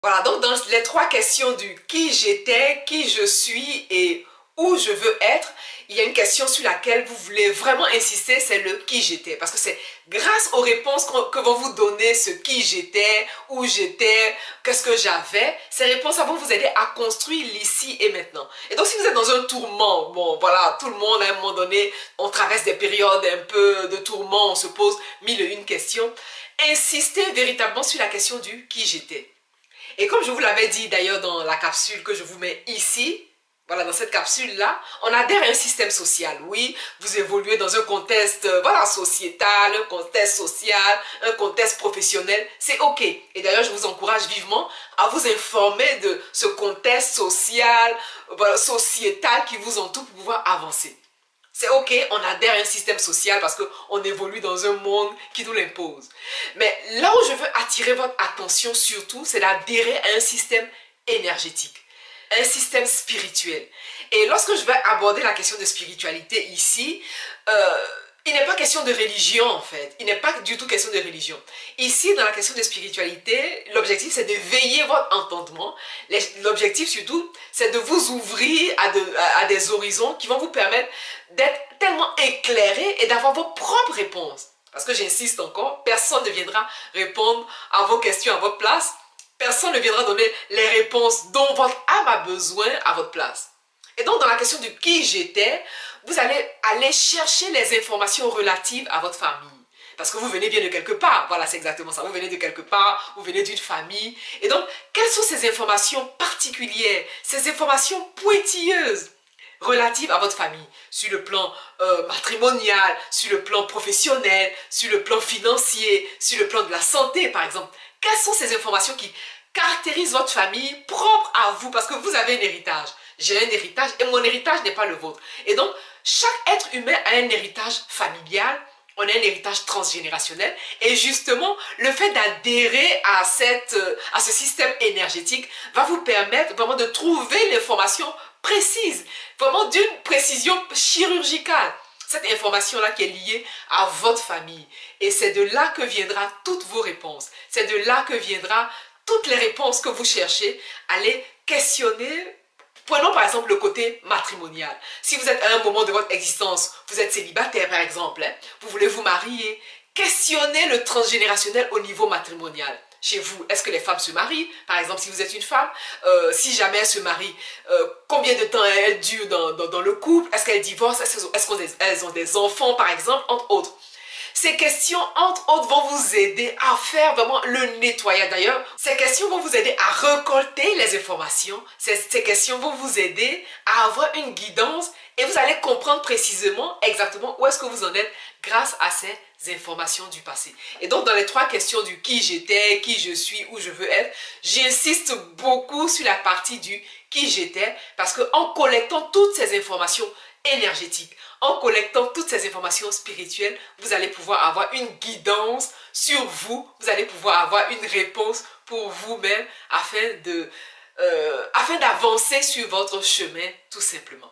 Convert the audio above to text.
Voilà, donc dans les trois questions du qui j'étais, qui je suis et où je veux être, il y a une question sur laquelle vous voulez vraiment insister, c'est le qui j'étais. Parce que c'est grâce aux réponses que vont vous donner ce qui j'étais, où j'étais, qu'est-ce que j'avais, ces réponses vont vous aider à construire l'ici et maintenant. Et donc si vous êtes dans un tourment, bon voilà, tout le monde à un moment donné, on traverse des périodes un peu de tourment, on se pose mille et une questions, insistez véritablement sur la question du qui j'étais. Et comme je vous l'avais dit d'ailleurs dans la capsule que je vous mets ici, voilà, dans cette capsule-là, on adhère à un système social. Oui, vous évoluez dans un contexte voilà, sociétal, un contexte social, un contexte professionnel, c'est OK. Et d'ailleurs, je vous encourage vivement à vous informer de ce contexte social, voilà, sociétal qui vous entoure pour pouvoir avancer. C'est OK, on adhère à un système social parce qu'on évolue dans un monde qui nous l'impose. Mais là où je veux attirer votre attention surtout, c'est d'adhérer à un système énergétique, un système spirituel. Et lorsque je vais aborder la question de spiritualité ici, il n'est pas question de religion en fait. Il n'est pas du tout question de religion. Ici, dans la question de spiritualité, l'objectif c'est de veiller votre entendement. L'objectif surtout, c'est de vous ouvrir à des horizons qui vont vous permettre d'être tellement éclairé et d'avoir vos propres réponses. Parce que j'insiste encore, personne ne viendra répondre à vos questions à votre place. Personne ne viendra donner les réponses dont votre âme a besoin à votre place. Et donc, dans la question de qui j'étais, vous allez aller chercher les informations relatives à votre famille. Parce que vous venez bien de quelque part. Voilà, c'est exactement ça. Vous venez de quelque part, vous venez d'une famille. Et donc, quelles sont ces informations particulières, ces informations pointilleuses relatives à votre famille, sur le plan matrimonial, sur le plan professionnel, sur le plan financier, sur le plan de la santé, par exemple. Quelles sont ces informations qui caractérisent votre famille propre à vous? Parce que vous avez un héritage. J'ai un héritage et mon héritage n'est pas le vôtre. Et donc, chaque être humain a un héritage familial, on a un héritage transgénérationnel. Et justement, le fait d'adhérer à ce système énergétique va vous permettre vraiment de trouver l'information précise, vraiment d'une précision chirurgicale. Cette information-là qui est liée à votre famille. Et c'est de là que viendra toutes vos réponses. C'est de là que viendra toutes les réponses que vous cherchez. Allez questionner. Prenons par exemple le côté matrimonial. Si vous êtes à un moment de votre existence, vous êtes célibataire par exemple, hein, vous voulez vous marier, questionnez le transgénérationnel au niveau matrimonial. Chez vous, est-ce que les femmes se marient? Par exemple, si vous êtes une femme, si jamais elles se marient, combien de temps elles durent dans le couple? Est-ce qu'elles divorcent? Est-ce qu'elles ont des enfants, par exemple, entre autres? Ces questions, entre autres, vont vous aider à faire vraiment le nettoyage. D'ailleurs, ces questions vont vous aider à récolter les informations. Ces questions vont vous aider à avoir une guidance et vous allez comprendre précisément, exactement où est-ce que vous en êtes grâce à ces informations du passé. Et donc, dans les trois questions du qui j'étais, qui je suis, où je veux être, j'insiste beaucoup sur la partie du qui j'étais parce qu'en collectant toutes ces informations énergétiques, en collectant toutes ces informations spirituelles, vous allez pouvoir avoir une guidance sur vous, vous allez pouvoir avoir une réponse pour vous-même afin d'avancer sur votre chemin tout simplement.